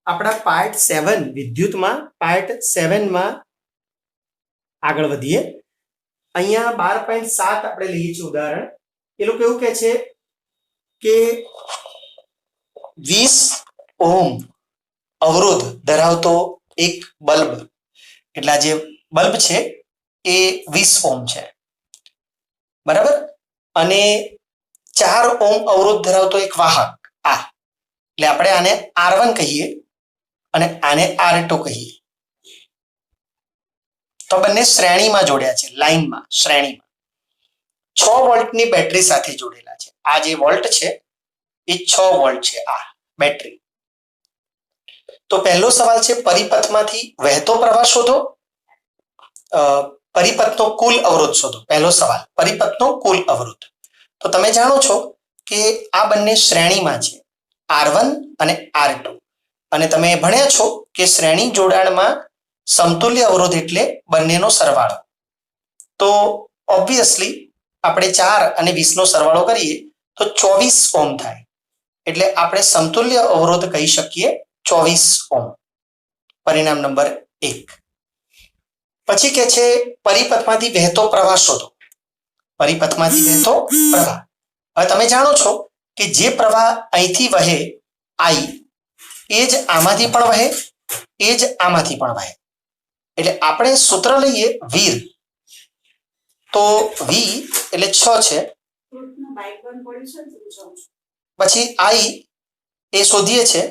આપણા part 7 વિદ્યુતમાં part 7 માં આગળ વધીએ. અહીંયા 12.7 આપણે લઈએ છીએ ઉદાહરણ. એ લોકો એવું કહે છે કે 20 ઓહમ અવરોધ ધરાવતો એક બલ્બ, એટલે આ જે બલ્બ છે એ 20 ઓહમ છે, બરાબર, અને 4 ઓહમ અવરોધ ધરાવતો એક વાહક આ, એટલે આપણે આને R1 કહીએ અને આને R2 કહીએ. તો બંને શ્રેણીમાં જોડ્યા છે, લાઈનમાં, શ્રેણીમાં 6 વોલ્ટની બેટરી સાથે જોડેલા છે. આ જે વોલ્ટ છે એ 6 વોલ્ટ છે, આ બેટરી. તો પહેલો સવાલ છે પરિપથમાંથી વહેતો પ્રવાહ શોધો, પરિપથનો કુલ અવરોધ શોધો. પહેલો સવાલ પરિપથનો કુલ અવરોધ. તો તમે જાણો છો કે આ બંને શ્રેણીમાં છે, R1 અને R2, અને તમે ભણ્યા છો કે શ્રેણી જોડાણમાં સમતુલ્ય અવરોધ એટલે બંનેનો સરવાળો. તો ઓબ્વિયસલી આપણે 4 અને 20 નો સરવાળો કરીએ તો 24 ઓહમ થાય, એટલે આપણે સમતુલ્ય અવરોધ કહી શકીએ 24 ઓહમ. પરિણામ નંબર 1. પછી કે છે પરિપથમાંથી વહેતો પ્રવાહ શોધો. પરિપથમાંથી વહેતો પ્રવાહ. હવે તમે જાણો છો કે જે પ્રવાહ અહીંથી વહે I, એ જ આમાંથી પણ વહે, એ જ આમાંથી પણ વહે. એટલે આપણે સૂત્ર લઈએ વીર. તો V એટલે 6 છે, પછી I એ શોધીએ છે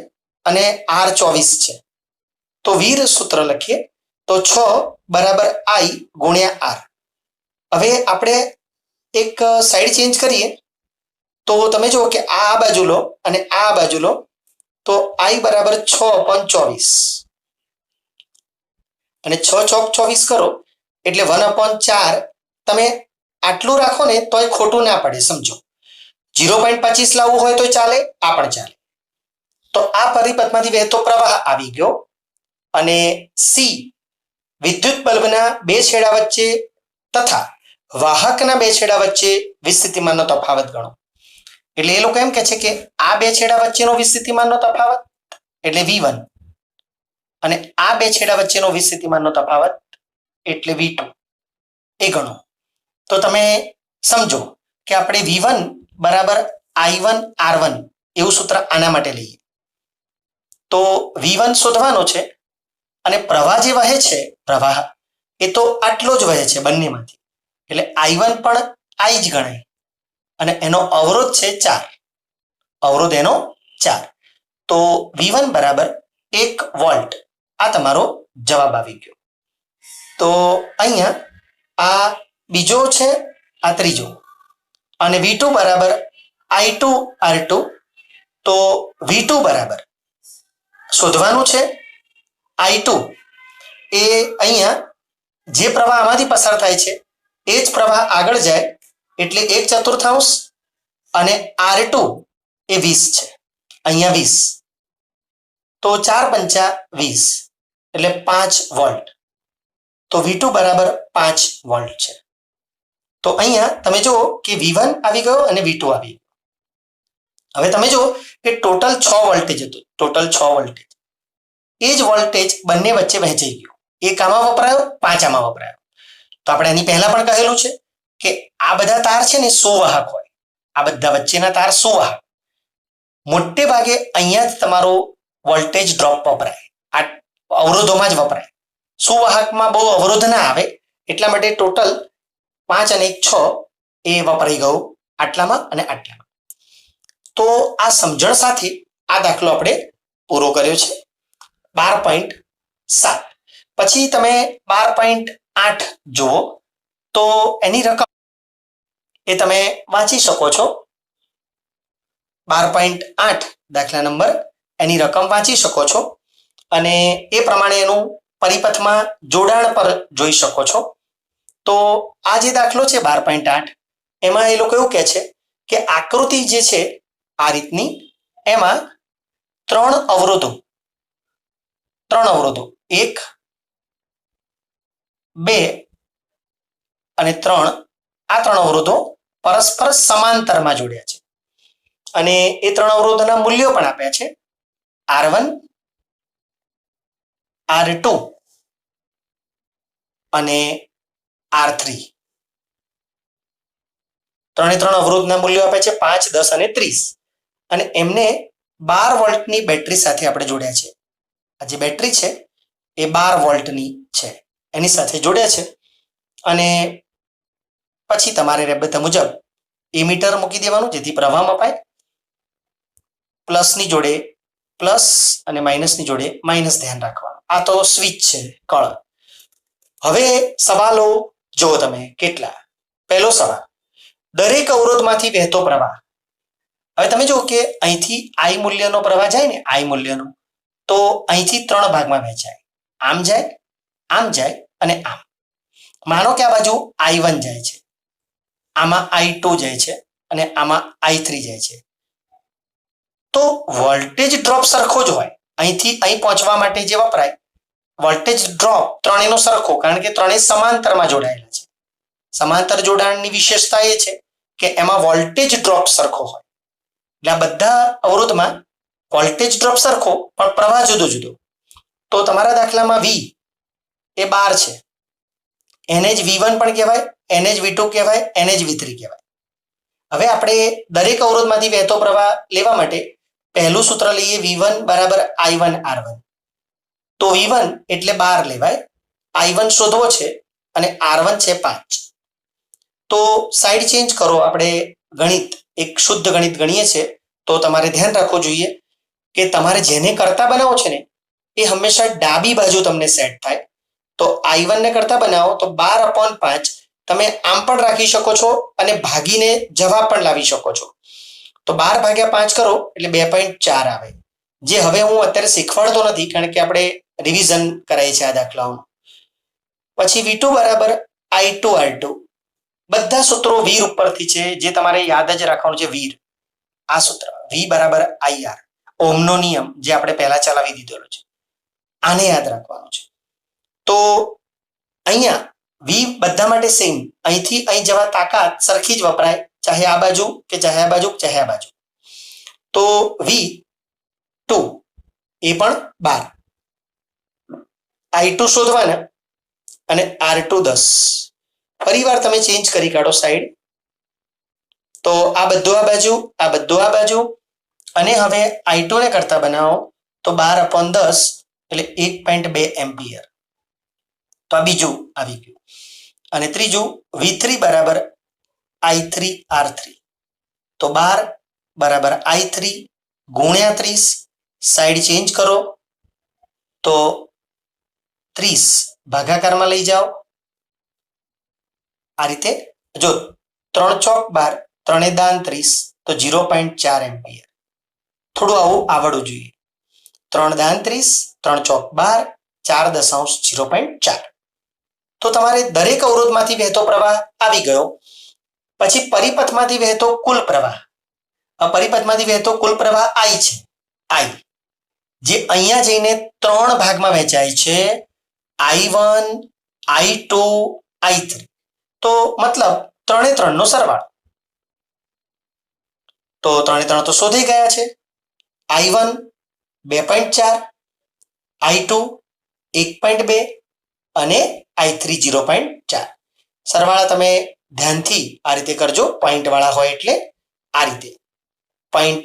અને R 24 છે. તો વીર સૂત્ર લખીએ તો 6 બરાબર I ગુણ્યા R. હવે આપણે એક સાઈડ ચેન્જ કરીએ તો તમે જુઓ કે આ બાજુ લો અને આ બાજુ લો તો I બરાબર 6/24, અને 6 ચોક 24 કરો એટલે 1/4. તમે આટલું રાખો ને તોય ખોટું ના પડે, સમજો. 0.25 લાવવું હોય તો ચાલે, આ પણ ચાલે. તો આ પરિપથમાંથી વહેતો પ્રવાહ આવી ગયો. અને C વિદ્યુત બલ્બના બે છેડા વચ્ચે તથા વાહકના બે છેડા વચ્ચે વિસ્થિતિમાનનો તફાવત ગણો. એટલે એ લોકો એમ કહે છે કે આ બે છેડા વચ્ચેનો વિસ્થિતિમાનનો તફાવત એટલે V1, અને આ બે છેડા વચ્ચેનો વિસ્થિતિમાનનો તફાવત એટલે V2 એ ગણો. તો તમે સમજો કે આપણે V1 બરાબર I1 R1 એવું સૂત્ર આના માટે લઈએ. તો V1 શોધવાનો છે, અને પ્રવાહ જે વહે છે, પ્રવાહ એ તો આટલો જ વહે છે બંનેમાંથી, એટલે I1 પણ I જ ગણાય, અને એનો અવરોધ છે 4, અવરોધ એનો 4. તો V1 બરાબર 1 વોલ્ટ. આ તમારો જવાબ આવી ગયો. તો અહીંયા આ બીજો છે, આ ત્રીજો, અને V2 બરાબર I2 R2. તો V2 બરાબર શોધવાનું છે I2, એ અહીંયા જે પ્રવાહ આમાંથી પસાર થાય છે એ જ પ્રવાહ આગળ જાય એટલે 1/4, અને R2 એ 20 છે, અહીંયા 20. તો 4×5 20 એટલે 5 વોલ્ટ. તો V2 બરાબર 5 વોલ્ટ છે. તો અહીંયા તમે જુઓ કે V1 આવી ગયો અને V2 આવી ગયો. હવે તમે જુઓ કે ટોટલ 6 વોલ્ટેજ હતું, ટોટલ 6 વોલ્ટેજ. એ જ વોલ્ટેજ બંને વચ્ચે વહેંચાઈ ગયો. એક આમાં વપરાયો, 5 આમાં વપરાયો. તો આપણે એની પહેલા પણ કહેલું છે કે આ બધા તાર છે ને સુવાહક હોય, આ બધા વચ્ચેના તાર સુવાહક. મોટે ભાગે અહીંયા જ તમારો વોલ્ટેજ ડ્રોપ વપરાય, આ અવરોધોમાં જ વપરાય. સુવાહકમાં બહુ અવરોધ ના આવે, એટલા માટે ટોટલ 5 અને 1 6 એ વપરાઈ ગયું આટલામાં અને આટલામાં. તો આ સમજણ સાથે આ દાખલો આપણે પૂરો કર્યો છે 12.7. પછી તમે 12.8 જુઓ તો એની રકમ એ તમે વાંચી શકો છો. 12.8 દાખલા નંબર, એની રકમ વાંચી શકો છો, અને એ પ્રમાણે એનું પરિપથમાં જોડાણ પર જોઈ શકો છો. તો આ જે દાખલો છે 12.8, એમાં એ લોકો એવું કહે છે કે આકૃતિ જે છે આ રીતની, એમાં 3 અવરોધો 1 2 અને 3, આ 3 અવરોધો પરસ્પર સમાંતરમાં જોડ્યા છે, અને એ 3 અવરોધોના મૂલ્યો પણ આપ્યા છે R1, R2 અને R3 ત્રણે ત્રણ અવરોધના મૂલ્યો આપે છે 5, 10 અને 30 અને એમને 12 વોલ્ટની બેટરી સાથે આપણે જોડ્યા છે. આ જે બેટરી છે એ 12 વોલ્ટની છે, એની સાથે જોડ્યા છે. અને પછી તમારે રેબતા મુજબ એમીટર મૂકી દેવાનું જેથી પ્રવાહ મપાય. પ્લસની જોડે પ્લસ અને માઇનસની જોડે માઇનસ ધ્યાન રાખવાનું. આ તો સ્વિચ છે, કળ. હવે સવાલો જુઓ તમે કેટલા. પહેલો સવાલ, દરેક અવરોધમાંથી વહેતો પ્રવાહ. હવે તમે જુઓ કે અહીંથી I મૂલ્યનો પ્રવાહ જાય ને, I મૂલ્યનો, તો અહીંથી 3 ભાગમાં વહેંચાય. આમ જાય, આમ જાય અને આમ. માનો કે આ બાજુ I1 જાય છે, આમાં I2 જાય છે અને આમાં I3 જાય છે. તો વોલ્ટેજ ડ્રોપ સરખો જ હોય. અહીંથી અહીં પહોંચવા માટે જે વપરાય વોલ્ટેજ ડ્રોપ ત્રણેયનો સરખો, કારણ કે ત્રણેય સમાંતરમાં જોડાયેલા છે. સમાંતર જોડાણની વિશેષતા એ છે કે એમાં વોલ્ટેજ ડ્રોપ સરખો હોય. એટલે આ બધા અવરોધમાં વોલ્ટેજ ડ્રોપ સરખો પણ પ્રવાહ જુદો જુદો. તો તમારા દાખલામાં V એ 12 છે, એને જ V1 પણ કહેવાય, એને જ V2 કહેવાય, એને જ V3 કહેવાય. હવે આપણે દરેક અવરોધમાંથી વહેતો પ્રવાહ લેવા માટે પહેલું સૂત્ર લઈએ, V1 બરાબર I1 R1. તો V1 એટલે 12 લેવાય, I1 શોધવો છે અને R1 છે 5. તો સાઈડ ચેન્જ કરો. આપણે ગણિત એક શુદ્ધ ગણિત ગણીએ છીએ તો તમારે ધ્યાન રાખવું જોઈએ કે તમારે જેને કરતા બનાવો છે ને એ હંમેશા ડાબી બાજુ તમને સેટ થાય. તો I1 ને કરતા બનાવો તો 12/5 તમે આમ પણ રાખી શકો છો અને ભાગીને જવાબ પણ લાવી શકો છો. તો 12/5 કરો એટલે 2.4 આવે, જે હવે હું અત્યારે શીખવાડતો નથી કારણ કે આપણે રિવિઝન કરાય છે આ દાખલાઓનું. પછી V2 બરાબર I2 R2. બધા સૂત્રો વીર ઉપરથી છે, જે તમારે યાદ જ રાખવાનું છે. વીર આ સૂત્ર V બરાબર IR, ઓહમનો નિયમ જે આપણે પહેલા ચલાવી દીધેલો છે, આને યાદ રાખવાનું છે. તો અહીંયા V બધા માટે સેમ, અહીંથી અહીં જવા તાકાત સરખી જ વપરાય, ચાહે આ બાજુ કે ચાહે આ બાજુ ચાહે આ બાજુ. તો V2 એ પણ 12, I2 શોધવાના અને R2 10. ફરીવાર તમે ચેન્જ કરી કાઢો સાઈડ. તો આ બધું આ બાજુ, આ બધું આ બાજુ અને હવે I2 ને કરતા બનાવો તો 12/10 એટલે 1.2 એમ્પિયર. તો આ બીજું આવી ગયું. અને ત્રીજું V3 બરાબર I3 R3. તો 12 બરાબર I3 ગુણ્યા 30, સાઈડ ચેન્જ કરો તો 30 ભાગાકારમાં લઈ જાઓ. આ રીતે જો 3 ચોક 12, 3 દાન 30, તો 0.4 એમ્પિયર. થોડું આવું આવડવું જોઈએ. 3 દાન 30, 3 ચોક 12, 4 દશાંશ 0.4. તો તમારે દરેક અવરોધમાંથી વહેતો પ્રવાહ આવી ગયો. પછી પરિપથમાંથી વહેતો કુલ પ્રવાહ. પરિપથમાંથી વહેતો કુલ પ્રવાહ I છે, I જે અહીંયા જઈને 3 ભાગમાં વહેંચાય છે, I1 I2 I3. તો મતલબ 3 નો સરવાળો. તો 3 તો શોધી ગયા છે. I1 2.4, I2 1.2 અને I3 0.4. સરવાળા તમે ધ્યાનથી આ રીતે કરજો, પોઈન્ટ વાળા હોય એટલે આ રીતે પોઈન્ટ.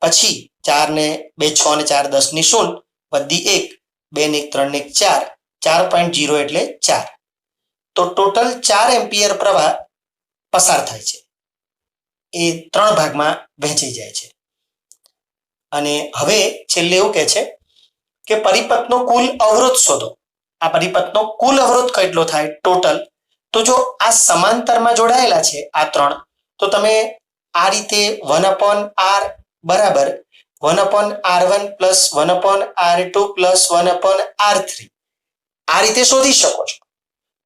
પછી 4 ને 2 6 ને 4 10 ની 0 વધી 1, 2 ને 1 3 ને 1 4, 4.0 એટલે 4. તો ટોટલ 4 એમ્પિયર પ્રવાહ પસાર થાય છે, એ 3 ભાગમાં વહેંચાઈ જાય છે. અને હવે છેલ્લે એવું કહે છે કે પરિપથનો કુલ અવરોધ શોધો. આ પરિપથનો કુલ અવરોધ કેટલો થાય ટોટલ? તો જો આ સમાંતરમાં જોડાયેલા છે આ 3, તો તમે આ રીતે 1/r બરાબર 1/r1 plus 1/r2 plus 1/r3 આ રીતે શોધી શકો છો.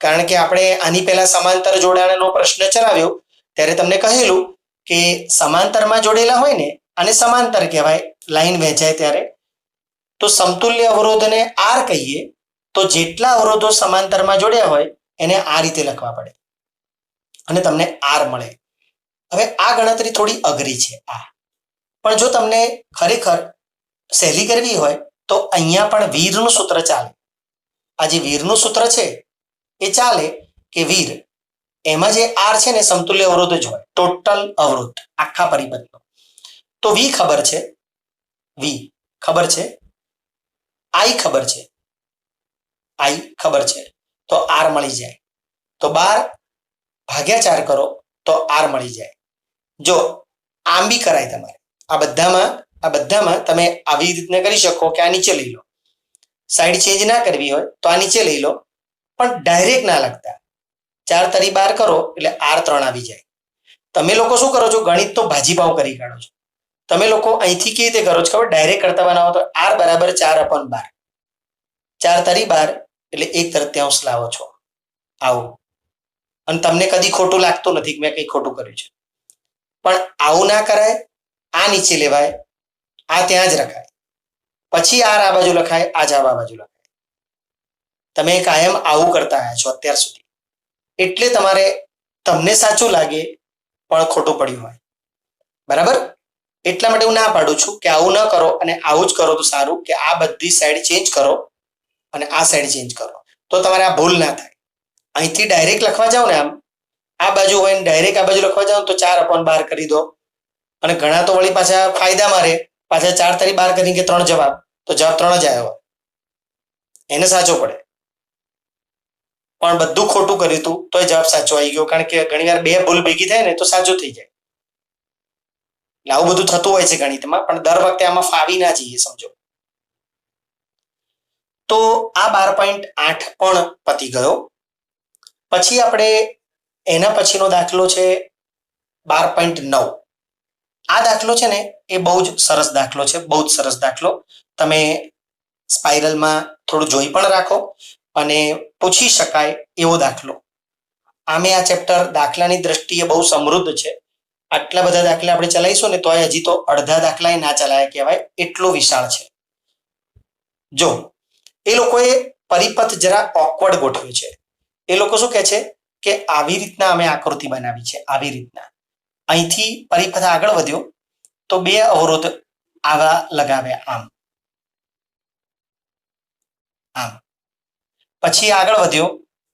કારણ કે આપણે આની પહેલા સમાંતર જોડાણનો પ્રશ્ન ચલાવ્યો ત્યારે તમને કહેલું કે સમાંતરમાં જોડેલા હોય ને આને સમાંતર કહેવાય, લાઈન વહેંચાય ત્યારે. તો સમતુલ્ય અવરોધને R કહીએ તો જેટલા અવરોધો સમાંતરમાં જોડ્યા હોય એને આ રીતે લખવા પડે અને તમને R મળે. હવે આ ગણતરી થોડી અઘરી છે આ, પણ જો તમને ખરેખર સહેલી કરવી હોય તો અહીંયા પણ વીરનું સૂત્ર ચાલે. આ જે વીરનું સૂત્ર છે એ ચાલે કે વીર એમાં જે આર છે ને સમતુલ્ય અવરોધ જ હોય, ટોટલ અવરોધ આખા પરિપથનો. તો વી ખબર છે, વી ખબર છે, આઈ ખબર છે, આઈ ખબર છે, તો આર મળી જાય. તો 12 × 4 કરો તો આર મળી જાય. જો આમ બી કરાય તમારે, આ બધામાં તમે આવી રીતના કરી શકો કે આ નીચે લઈ લો, સાઈડ ચેન્જ ના કરવી હોય તો આ નીચે લઈ લો, પણ ડાયરેક્ટ ના લખતા. 4 × 12 કરો એટલે R3 આવી જાય. તમે લોકો શું કરો છો, ગણિત તો ભાજીપાવ કરી કાઢો છો. તમે લોકો અહીંથી કેવી રીતે કરો છો ખબર, ડાયરેક્ટ કરતા બનાવો તો R = 4/12. 4 × 12 એટલે 1/3 લાવો છો, આવું. અને તમને કદી ખોટું લાગતું નથી કે મેં કંઈ ખોટું કર્યું છે. પણ આવું ના કરાય, આ નીચે લેવાય, આ ત્યાં જ રખાય, પછી આર આ બાજુ લખાય, આ જ આ બાજુ લખાય. તમે કાયમ આવું કરતા આવ્યા છો અત્યાર સુધી, એટલે તમને સાચું લાગે પણ ખોટું પડ્યું હોય. બરાબર? એટલા માટે હું ના પાડું છું કે આવું ન કરો, અને આવું જ કરો તો સારું, કે આ બધી સાઈડ ચેન્જ કરો અને આ સાઈડ ચેન્જ કરો, તો તમારે આ ભૂલ ના થાય. અહીંથી ડાયરેક્ટ લખવા જાઓ ને, આમ આ બાજુ હોય ને ડાયરેક્ટ આ બાજુ લખવા જાઓ તો 4/12 કરી દો. અને ઘણા તો વળી પાછા ફાયદા મારે, પાછા 4 × 12 કરીને 3 જવાબ, તો જવાબ 3 જ આવ્યો, એને સાચો પડે. પણ બધું ખોટું કર્યું હતું તોય જવાબ સાચો આવી ગયો, કારણ કે ઘણીવાર 2 ભૂલ ભેગી થાય ને તો સાચું થઈ જાય. એટલે આવું બધું થતું હોય છે ગણિતમાં, પણ દર વખતે આમાં ફાવી ના જઈએ, સમજો. તો આ 12.8 પણ પતી ગયો. પછી આપણે એના પછીનો દાખલો છે 12.9. આ દાખલો છે ને એ બહુ જ સરસ દાખલો છે, બહુ જ સરસ દાખલો. તમે સ્પાઇરલમાં થોડું જોઈ પણ રાખો, અને પૂછી શકાય એવો દાખલો. આમે આ ચેપ્ટર દાખલાની દ્રષ્ટિએ બહુ સમૃદ્ધ છે. આટલા બધા દાખલા આપણે ચલાવીશું ને તોય હજી તો અડધા દાખલા ના ચલાયા કહેવાય, એટલો વિશાળ છે. જો એ લોકોએ પરિપથ જરા ઓકવર્ડ ગોઠવ્યું છે. એ લોકો શું કહે છે કે આવી રીતના અમે આકૃતિ બનાવી છે, આવી રીતના. અહીંથી પરિપથ આગળ વધ્યો તો 2 અવરોધ આવા લગાવ્યા, આમ આમ. પછી આગળ વધ્યો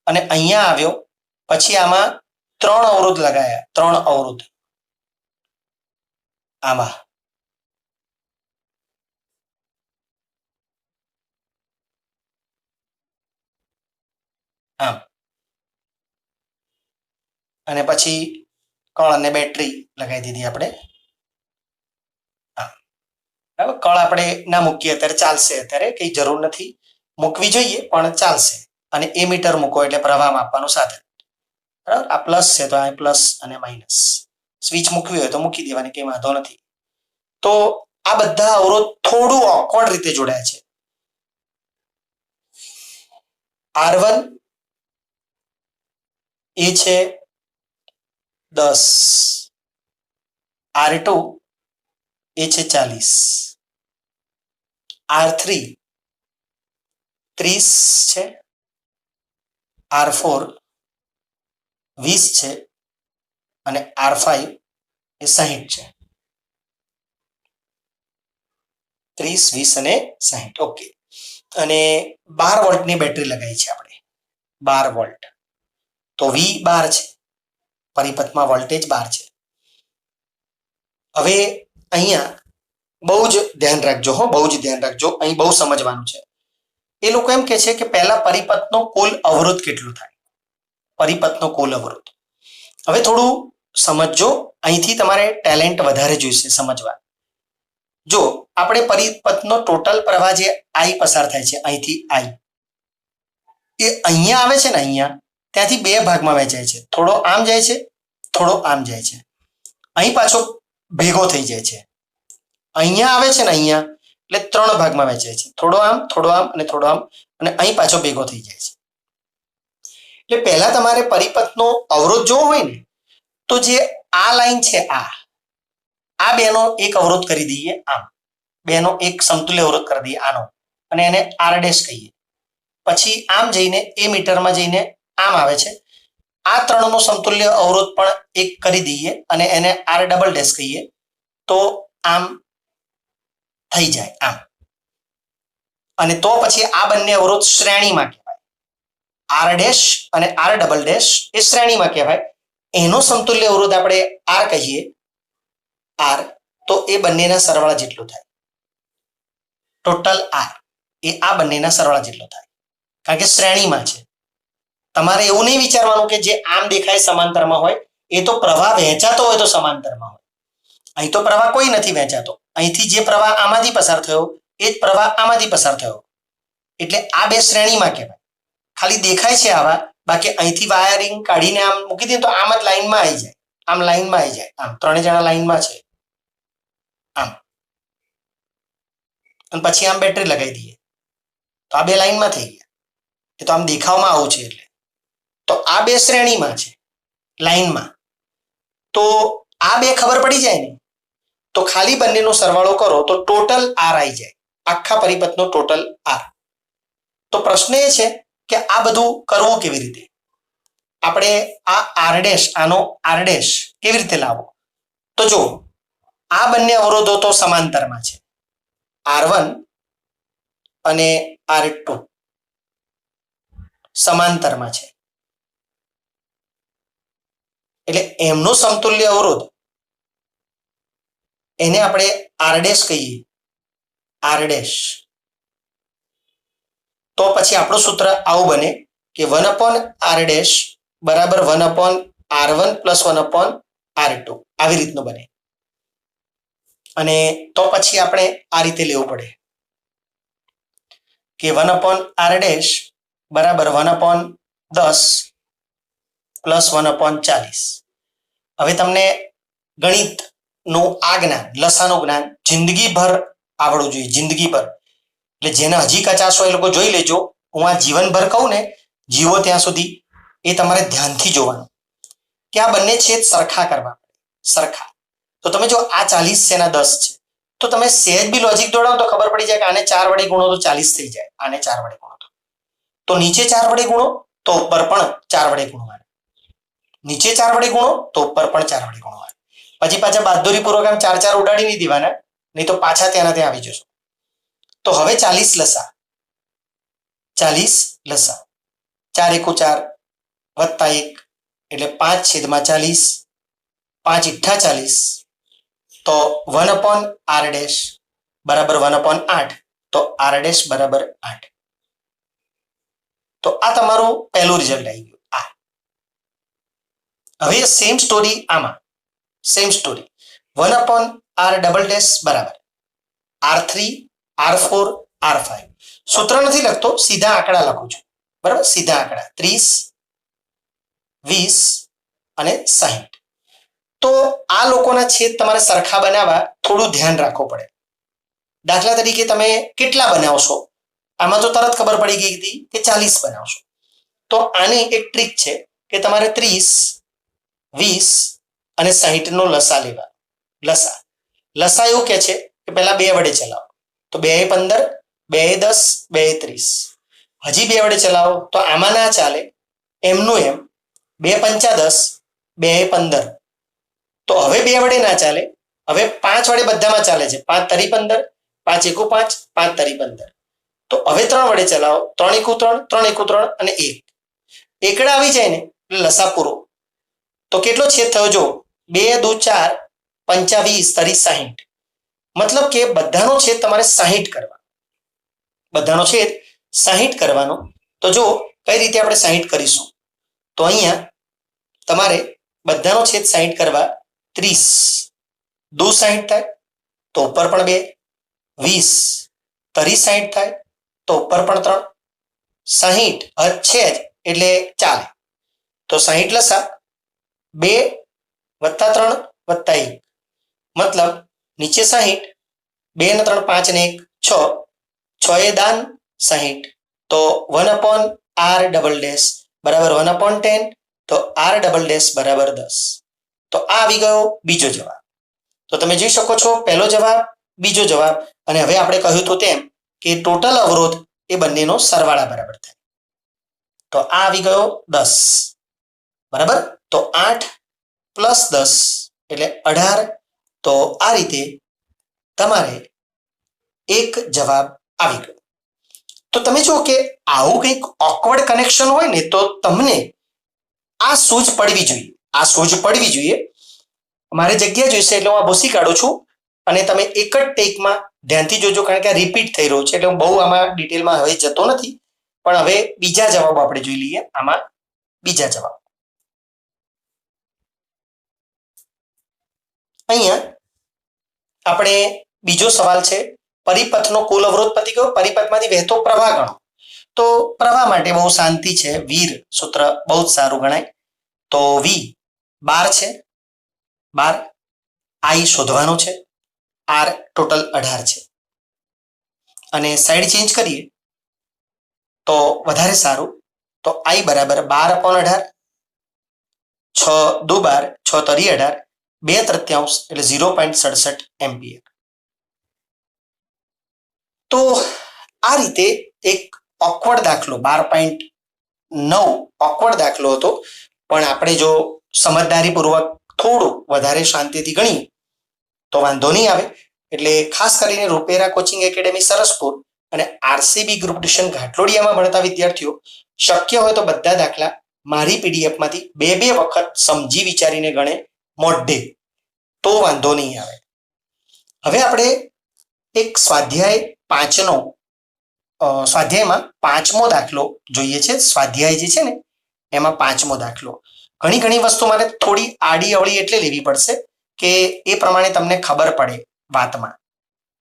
અને અહીંયા આવ્યો, પછી આમાં 3 અવરોધ લગાયા, 3 અવરોધ આમાં. આમ. અને પછી કળ અને બેટરી લગાવી દીધી આપણે. બરાબર? કળ આપણે ના મૂકીએ અત્યારે, ચાલશે, અત્યારે કઈ જરૂર નથી મૂકવી, જોઈએ પણ ચાલશે. અને એમીટર મૂકો એટલે પ્રવાહ માપવાનું સાધન. બરાબર? આ પ્લસ છે તો આ પ્લસ અને માઇનસ. સ્વિચ મૂકવી હોય તો મૂકી દેવાની, કઈ વાંધો નથી. તો આ બધા અવરોધ થોડું ઓકવર્ડ રીતે જોડાયા છે. R1 એ છે 10, R2 એ છે 40, R3 30 છે, R4 20 છે, અને R5 એ 60 છે. 30, 20 અને 60. ઓકે. અને 12 વોલ્ટની બેટરી લગાવી છે આપણે, 12 વોલ્ટ. તો V 12 છે, પરિપથમાં વોલ્ટેજ 12 છે. હવે અહીંયા બહુ જ ધ્યાન રાખજો, બહુ જ ધ્યાન રાખજો, અહીં બહુ સમજવાનું છે. એ લોકો એમ કહે છે કે પહેલા પરિપથનો કુલ અવરોધ કેટલો થાય, પરિપથનો કુલ અવરોધ. હવે થોડું સમજજો, અહીંથી તમારે ટેલેન્ટ વધારે જોઈશે સમજવા. જો આપણે પરિપથનો ટોટલ પ્રવાહ જે I પસાર થાય છે, અહીંથી I, એ અહીંયા આવે છે ને, અહીંયા ત્યાંથી 2 ભાગમાં વહેંચાય છે. થોડો આમ જાય છે, થોડો આમ જાય છે. અહીં પાછો ભેગો થઈ જાય છે. અહીંયા આવે છે ને, અહીંયા એટલે 3 ભાગમાં વહેંચાય છે. થોડો આમ, થોડો આમ અને થોડો આમ, અને અહીં પાછો ભેગો થઈ જાય છે. એટલે પહેલા તમારે પરિપથનો અવરોધ જોવો હોય ને, તો જે આ લાઈન છે, આ બેનો એક અવરોધ કરી દઈએ, આમ બેનો એક સમતુલ્ય અવરોધ કરી દઈએ આનો, અને એને R' કહીએ. પછી આમ જઈને એ મીટરમાં જઈને આમ આવે છે, આ 3નો સમતુલ્ય અવરોધ પણ એક કરી દઈએ અને એને R" કહીએ. તો આમ થઈ જાય, આમ. અને તો પછી આ બંને અવરોધ શ્રેણીમાં કહેવાય. આર ડેશ અને આર ડબલ ડેશ એ શ્રેણીમાં કહેવાય. એનો સમતુલ્ય અવરોધ આપણે આર કહીએ, આર, તો એ બંનેના સરવાળા જેટલો થાય. ટોટલ આર એ આ બંનેના સરવાળા જેટલો થાય, કારણ કે શ્રેણીમાં છે. તમારે એવું નહીં વિચારવાનું કે જે આમ દેખાય સમાંતરમાં હોય એ તો પ્રવાહ વહેંચાતો હોય તો સમાંતરમાં હોય. અહીં તો પ્રવાહ કોઈ નથી વહેંચાતો. અહીંથી જે પ્રવાહ આમાંથી પસાર થયો એ જ પ્રવાહ આમાંથી પસાર થયો, એટલે આ બે શ્રેણીમાં કહેવાય. ખાલી દેખાય છે આવા, બાકી અહીંથી વાયરિંગ કાઢીને આમ મૂકી દઈએ તો આમ જ લાઈનમાં આવી જાય, આમ લાઈનમાં આવી જાય. આમ ત્રણેય જણા લાઈનમાં છે આમ, અને પછી આમ બેટરી લગાવી દઈએ તો આ બે લાઈનમાં થઈ ગયા. એ તો આમ દેખાવમાં આવું છે. એટલે તો આ બે શ્રેણીમાં છે લાઈનમાં, તો આ બે ખબર પડી જાય ને તો ખાલી બંનેનો સરવાળો કરો તો ટોટલ આર આવી જાય, આખા પરિપથનો ટોટલ આર. તો પ્રશ્ન એ છે કે આ બધું કરવું કેવી રીતે? આપણે આ આર ડેશ, આનો આર ડેશ કેવી રીતે લાવવો? તો જો આ બંને અવરોધો તો સમાંતરમાં છે, R1 અને R2 સમાંતરમાં છે, એટલે એમનો સમતુલ્ય અવરોધ એને આપણે આર ડેશ કહીએ, આર ડેશ. તો પછી આપણું સૂત્ર આવું બને કે 1/r ડેશ બરાબર 1/r1 પ્લસ 1/r2, આવી રીતનું બને. અને તો પછી આપણે આ રીતે લેવું પડે કે 1/r ડેશ બરાબર 1/10 પ્લસ 1/40. હવે તમને ગણિતનું આ જ્ઞાન, લસાનું જ્ઞાન જિંદગીભર આવડવું જોઈએ, જિંદગીભર. એટલે જેને હજી કચાશ હોય એ લોકો જોઈ લેજો. હું આ જીવનભર કહું ને, જીવો ત્યાં સુધી એ તમારે ધ્યાનથી જોવાનું કે આ બંને છેદ સરખા કરવા, સરખા. તો તમે જો આ 40 છે, એના 10 છે, તો તમે સહેજ બી લોજિક દોડાવો તો ખબર પડી જાય કે આને 4 વડે ગુણો તો 40 થઈ જાય, આને 4 વડે ગુણો તો નીચે 4 વડે ગુણો તો ઉપર પણ 4 વડે ગુણવાનું, નીચે 4 વડે ગુણો તો ઉપર પણ 4 વડે ગુણવાનું. પછી પાછા બહાદુરી પૂર્વક આમ 4 ઉડાડી નહીં દેવાના, નહીં તો પાછા ત્યાંના ત્યાં આવી જશો. તો હવે 40 લસા, 40 લસા, 4 એકુ 4 વત્તા 1 એટલે 5/40, 5 ઈઠ્ઠા 40, તો 1/r ડેશ બરાબર 1/8, તો r ડેશ બરાબર 8. તો આ તમારું પહેલું રિઝલ્ટ આવી ગયું. હવે સેમ સ્ટોરી આમાં, same story 1/r double dash બરાબર R3, R4, R5. સૂત્ર નથી લખતો, સીધા આંકડા લખું છું, બરાબર? સીધા આંકડા 30, 20 અને 60. તો આ લોકોના છેદ તમારે સરખા બનાવવા થોડું ધ્યાન રાખવું પડે. દાખલા તરીકે તમે કેટલા બનાવશો? આમાં તો તરત ખબર પડી ગઈ હતી કે 40 બનાવશો. તો આની એક ટ્રીક છે કે તમારે 30, 20 અને 60 નો લસા લેવા. લસા એવું કે છે કે પહેલા 2 વડે ચલાવો તો 2 × 15, 2 × 10, 2 × 30. હજી 2 વડે ચલાવો તો આમાં ના ચાલે, એમનું એમ 2 × 5 = 10, 2 × 15. તો હવે 2 વડે ના ચાલે, હવે 5 વડે બધામાં ચાલે છે. 5 × 3 = 15, 5 × 1 = 5, 5 × 3 = 15. તો હવે 3 વડે ચલાવો, 3 × 1 = 3, 3 × 1 = 3 અને 1. એકડા આવી જાય ને એટલે લસા પૂરો. તો કેટલો છેદ થયો જો, 2 × 2 = 4, 5 × 20, 60. મતલબ કે બધાનો છેદ તમારે 60 કરવા, બધાનો છેદ 60 કરવાનો. તો જો કઈ રીતે આપણે 60 કરીશું, તો અહીંયા તમારે બધાનો છેદ 60 કરવા 30, 2 60 થાય તો ઉપર પણ 2, 20, 60 થાય તો ઉપર પણ 3, 60 છે જ એટલે ચાલે. તો 60 લસા 2 + 3 + 1, મતલબ નીચે 60, 2 ને 3 5 ને 1 6, 6 એ દાન 60. તો 1/r ડબલ ડેશ બરાબર 1/10, તો r ડબલ ડેશ બરાબર 10. તો આ આવી ગયો બીજો જવાબ. તો તમે જોઈ શકો છો પહેલો જવાબ, બીજો જવાબ, અને હવે આપણે કહ્યું હતું તેમ કે ટોટલ અવરોધ એ બંનેનો સરવાળા બરાબર થાય. તો આ આવી ગયો 10, બરાબર. તો 8 + 10 એટલે 18. તો આ રીતે તમારે એક જવાબ આવી ગયો. તો તમે જુઓ કે આવું કંઈક ઓકવર્ડ કનેક્શન હોય ને તો તમને આ સૂઝ પડવી જોઈએ, આ સૂઝ પડવી જોઈએ. મારે જગ્યા જોઈશે એટલે હું આ ભૂસી કાઢું છું અને તમે એક જ ટેકમાં ધ્યાનથી જોજો, કારણ કે આ રિપીટ થઈ રહ્યું છે એટલે હું બહુ આમાં ડિટેલમાં હવે જતો નથી. પણ હવે બીજા જવાબ આપણે જોઈ લઈએ. આમાં બીજા જવાબ અહીંયા આપણે બીજો સવાલ છે, પરિપથનો કુલ અવરોધ પતી ગયો, પરિપથમાંથી વહેતો પ્રવાહ ગણો. તો પ્રવાહ માટે બહુ શાંતિ છે, વીર સૂત્ર બહુ જ સારું ગણાય. તો વી 12 છે, 12, આઈ શોધવાનો છે, આર ટોટલ 18 છે. અને સાઈડ ચેન્જ કરીએ તો વધારે સારું. તો આઈ બરાબર 12/18, 6 દુ 12, 6 તરી 18, 2/3 એટલે 0.67 એમ્પિયર. તો આ રીતે એક ઓકવર્ડ દાખલો 12.9 ઓકવર્ડ દાખલો હતો, પણ આપણે જો સમજદારીપૂર્વક થોડું વધારે શાંતિથી ગણીએ તો વાંધો નહીં આવે. એટલે ખાસ કરીને રૂપેરા કોચિંગ એકેડેમી સરસપુર અને આરસીબી ગ્રુપ ટ્યુશન ઘાટલોડિયામાં ભણતા વિદ્યાર્થીઓ શક્ય હોય તો બધા દાખલા મારી પીડીએફમાંથી 2 વખત સમજી વિચારીને ગણે મોઢે, તો વાંધો નહીં આવે. હવે આપણે એક સ્વાધ્યાય 5નો સ્વાધ્યાયમાં 5મો દાખલો જોઈએ છે. સ્વાધ્યાય જે છે ને એમાં 5મો દાખલો. ઘણી વસ્તુ મારે થોડી આડી અવળી એટલે લેવી પડશે કે એ પ્રમાણે તમને ખબર પડે વાતમાં.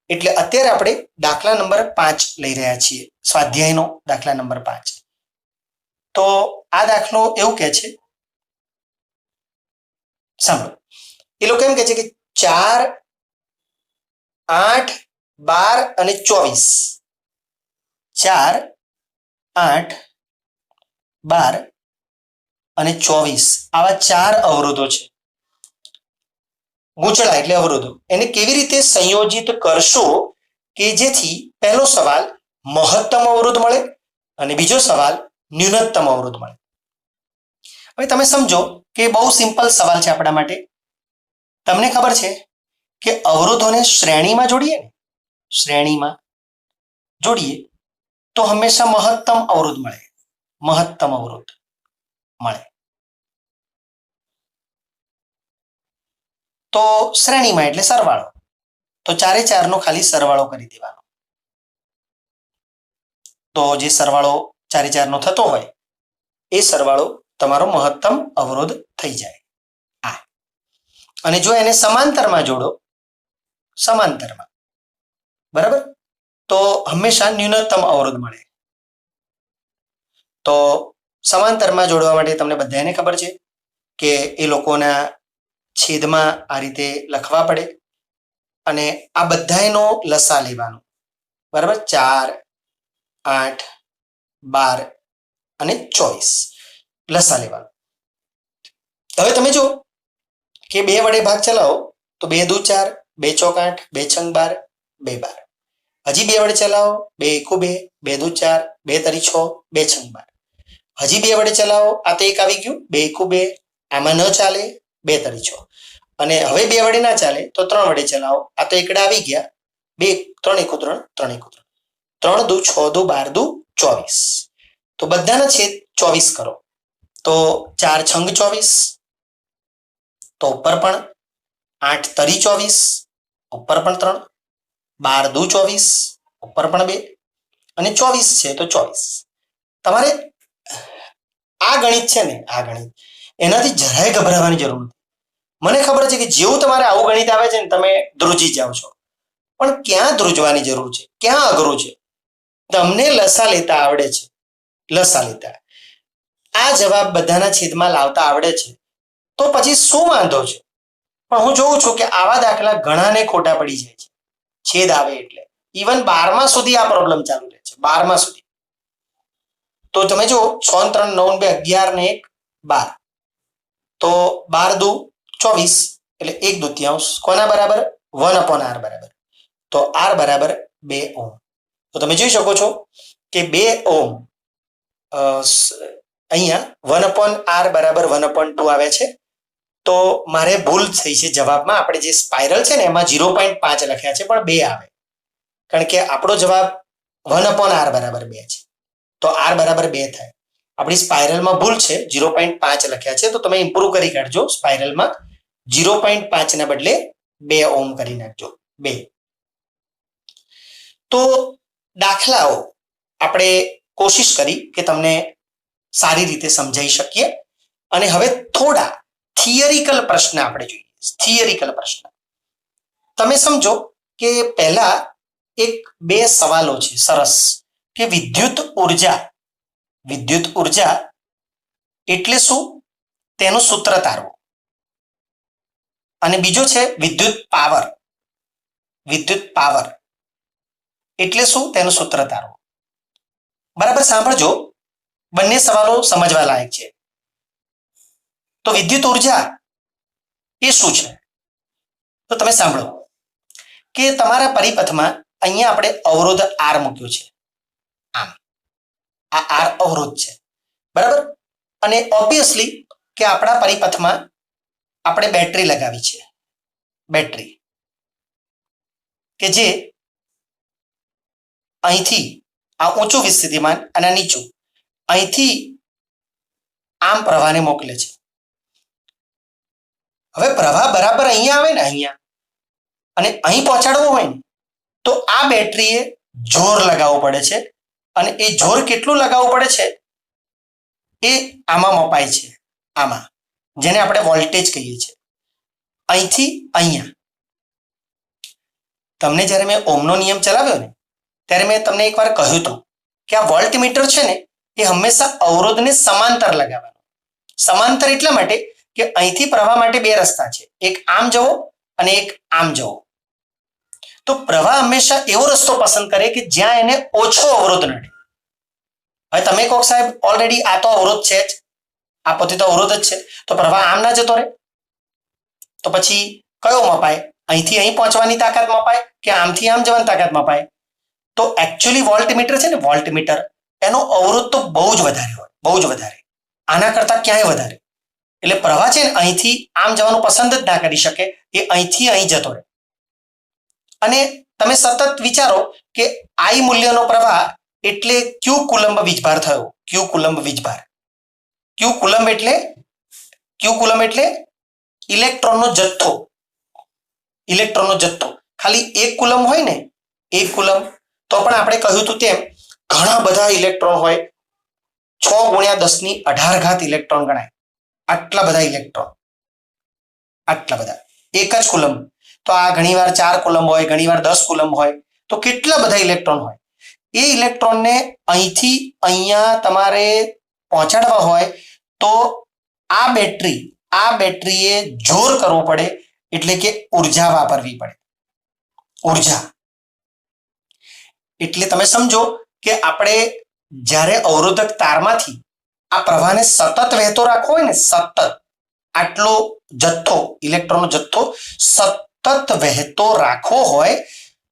એટલે અત્યારે આપણે દાખલા નંબર 5 લઈ રહ્યા છીએ, સ્વાધ્યાયનો દાખલા નંબર 5. તો આ દાખલો એવું કહે છે, સાંભળો. એ લોકો એમ કહે છે કે 4, 8, 12 અને 24, 4, 8, 12 અને 24 આવા 4 અવરોધો છે. ગૂંચળા એટલે અવરોધો. એને કેવી રીતે સંયોજિત કરશો કે જેથી પહેલો સવાલ મહત્તમ અવરોધ મળે અને બીજો સવાલ ન્યૂનતમ અવરોધ મળે. હવે તમે સમજો કે બહુ સિમ્પલ સવાલ છે આપણા માટે. તમને ખબર છે કે અવરોધોને શ્રેણીમાં જોડીએ ને, શ્રેણીમાં જોડીએ તો હંમેશા મહત્તમ અવરોધ મળે, મહત્તમ અવરોધ મળે. તો શ્રેણીમાં એટલે સરવાળો, તો 4 4 નો ખાલી સરવાળો કરી દેવાનો. તો જે સરવાળો 4 4 નો થતો હોય એ સરવાળો તમારો મહત્તમ અવરોધ થઈ જાય. આ અને જો એને સમાંતરમાં જોડો, સમાંતરમાં, બરાબર, તો હંમેશા ન્યૂનતમ અવરોધ મળે. તો સમાંતરમાં જોડવા માટે તમને બધાને ખબર છે કે એ લોકોના છેદમાં આ રીતે લખવા પડે અને આ બધાનો લસા લેવાનો, બરાબર. 4, 8, 12 અને 24 લસા લેવાનો. હવે તમે જો કે 2 વડે ભાગ ચલાવો તો 2 દુ 4, 2 ચોક 8, 2 છંગ 12, 2 12. હજી 2 વડે ચલાવો, 2 એકુ 2, 2 દુ 4, 2 તરી 6, 2 છંગ 12. હજી 2 વડે ચલાવો, આ તો 1 આવી ગયું, 2 એકુ 2, આમાં ન ચાલે, 2 તરી 6. અને હવે 2 વડે ના ચાલે તો 3 વડે ચલાવો, આ તો એકડા આવી ગયા, 2 3 એકુ 3, 3 એકુ 3, 3 દુ 6 દુ 12 દુ 24. તો બધાના છેદ 24 કરો તો 4 છંગ 24, તો ઉપર પણ 8 તરી 24, ઉપર પણ 3, 12 દુ 24, ઉપર પણ 2 અને 24 છે તો 24. તમારે આ ગણિત છે ને, આ ગણિત એનાથી જરાય ગભરાવાની જરૂર નથી. મને ખબર છે કે જેવું તમારે આવું ગણિત આવે છે ને તમે ધ્રુજી જાઓ છો, પણ ક્યાં ધ્રુજવાની જરૂર છે, ક્યાં અઘરું છે. તમને લસા લેતા આવડે છે, લસા લેતા આ જવાબ બધાના છેદમાં લાવતા આવડે છે તો પછી શું વાંધો છે. પણ હું જોઉં છું કે આવા દાખલા ઘણાને ખોટા પડી જાય છે છેદ આવે એટલે. ઇવન 12મા સુધી આ પ્રોબ્લેમ ચાલુ રહે છે, 12મા સુધી. તો તમે જો 6 3 9 2 11 ને 1 12, તો 12 દુ 24 એટલે 1/2 કોના બરાબર? 1/r બરાબર. તો r બરાબર 2 ઓહમ. તો તમે જોઈ શકો છો કે 2 ઓહમ અહીંયા 1/r બરાબર 1/2 આવે છે. તો મારે ભૂલ થઈ છે જવાબમાં. આપણે જે સ્પાઇરલ છે ને એમાં 0.5 લખ્યા છે પણ 2 આવે, કારણ કે આપણો જવાબ 1/r બરાબર 2 છે તો r બરાબર 2 થાય. આપણી સ્પાઇરલમાં ભૂલ છે 0.5 લખ્યા છે તો તમે ઇમ્પ્રુવ કરી કાઢજો. સ્પાઇરલમાં 0.5 ના બદલે 2 ઓહ્મ કરી નાખજો. 2. તો દાખલાઓ આપણે કોશિશ કરી કે તમને સારી રીતે સમજાઈ શકીએ. અને હવે થોડા થિયરિકલ પ્રશ્ન આપણે જોઈએ. થિયરિકલ પ્રશ્ન તમે સમજો કે પહેલા એક બે સવાલો છે સરસ કે વિદ્યુત ઉર્જા એટલે શું તેનું સૂત્ર તારવો. અને બીજો છે વિદ્યુત પાવર એટલે શું તેનું સૂત્ર તારવો. બરાબર સાંભળજો, બંને સવાલો સમજવા લાયક છે. તો વિદ્યુત ઉર્જા એ શું છે તો તમે સાંભળો કે તમારા પરિપથમાં અહીંયા આપણે અવરોધ R મૂક્યો છે. આમ આ R અવરોધ છે બરાબર. અને ઓબ્વિયસલી કે આપણા પરિપથમાં આપણે બેટરી લગાવી છે. બેટરી કે જે અહીંથી આ ઊંચું વિસ્થિતિમાન અને નીચું અહીંથી આમ પ્રવાહને મોકલે છે. હવે પ્રવાહ બરાબર અહીંયા આવે ને અહીંયા અને અહીં પહોંચાડવો હોય ને તો આ બેટરીએ જોર લગાવવું પડે છે. અને એ જોર કેટલું લગાવવું પડે છે એ આમાં મપાય છે. આમાં જેને આપણે વોલ્ટેજ કહીએ છીએ. અહીંથી અહીંયા તમને જ્યારે મેં ઓહમનો નિયમ ચલાવ્યો ને ત્યારે મેં તમને એકવાર કહ્યું હતું કે આ વોલ્ટમીટર છે ને એ હંમેશા અવરોધને સમાંતર લગાવવાનો. સમાંતર એટલા માટે કે અહીંથી પ્રવાહ માટે બે રસ્તા છે, એક આમ જવો અને એક આમ જવો. તો પ્રવાહ હંમેશા એવો રસ્તો પસંદ કરે કે જ્યાં એને ઓછો અવરોધ નડે. હવે તમે કહો સાહેબ ઓલરેડી આ તો અવરોધ છે જ, આ પોતે તો અવરોધ જ છે, તો પ્રવાહ આમ ના જતો રહે તો પછી કયો મપાય? અહીંથી અહીં પહોંચવાની તાકાત મપાય કે આમથી આમ જવાની તાકાત મપાય? તો એકચ્યુઅલી વોલ્ટમીટર છે ને, વોલ્ટમીટર એનો અવરોધ તો બહુ જ વધારે હોય, બહુ જ વધારે, આના કરતા ક્યાંય વધારે. એટલે પ્રવાહ છે ને અહીંથી આમ જવાનું પસંદ જ ના કરી શકે, એ અહીંથી અહીં જતો રહે. અને તમે સતત વિચારો કે I મૂલ્યનો પ્રવાહ એટલે ક્યુ કુલંબ વીજભાર થયો. ક્યુ કુલંબ વીજભાર. ક્યુ કુલંબ એટલે ઇલેક્ટ્રોનનો જથ્થો. ઇલેક્ટ્રોનનો જથ્થો ખાલી એક કુલંબ હોય ને, એક કુલંબ, તો પણ આપણે કહ્યું હતું તેમ ઘણા બધા ઇલેક્ટ્રોન હોય. 6 × 10⁻18 ઇલેક્ટ્રોન ગણાય. આટલા બધા ઇલેક્ટ્રોન, આટલા બધા એક જ કુલંબ. તો આ ઘણીવાર 4 કુલંબ હોય, ઘણીવાર 10 કુલંબ હોય. તો કેટલા બધા ઇલેક્ટ્રોન હોય. એ ઇલેક્ટ્રોનને અહીંથી અહીંયા તમારે પહોંચાડવા હોય તો આ બેટરીએ જોર કરવો પડે, એટલે કે ઉર્જા વાપરવી પડે. ઉર્જા એટલે તમે સમજો કે આપણે જ્યારે અવરોધક તારમાંથી આ પ્રવાહને સતત વહેતો રાખવો હોય ને, સતત આટલો જથ્થો, ઇલેક્ટ્રોનનો જથ્થો સતત વહેતો રાખવો હોય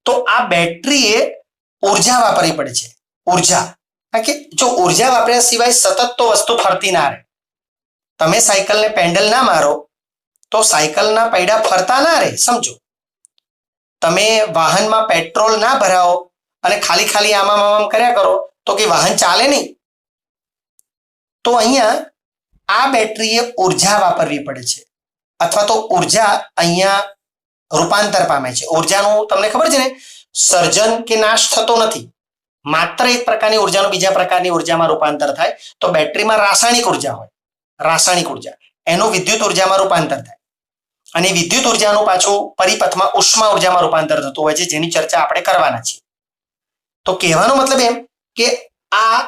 તો આ બેટરીએ ઉર્જા વાપરવી પડે છે. ઉર્જા, કારણ કે જો ઉર્જા વાપર્યા સિવાય સતત તો વસ્તુ ફરતી ના રહે. તમે સાયકલને પેન્ડલ ના મારો તો સાયકલના પૈડા ફરતા ના રહે. સમજો, તમે વાહનમાં પેટ્રોલ ના ભરાવો અને ખાલી આમ કર્યા કરો તો કે વાહન ચાલે નહીં. તો અહીંયા આ બેટરીએ ઉર્જા વાપરવી પડે છે, અથવા તો ઉર્જા અહીંયા રૂપાંતર પામે છે. ઉર્જાનું તમને ખબર છે ને, સર્જન કે નાશ થતો નથી. માત્ર એક પ્રકારની ઉર્જાનું બીજા પ્રકારની ઉર્જામાં રૂપાંતર થાય. તો બેટરીમાં રાસાયણિક ઉર્જા હોય, રાસાયણિક ઉર્જા, એનું વિદ્યુત ઉર્જામાં રૂપાંતર થાય. અને વિદ્યુત ઉર્જાનું પાછું પરિપથમાં ઉષ્મા ઉર્જામાં રૂપાંતર થતું હોય છે, જેની ચર્ચા આપણે કરવાના છીએ. તો કહેવાનો મતલબ એમ કે આ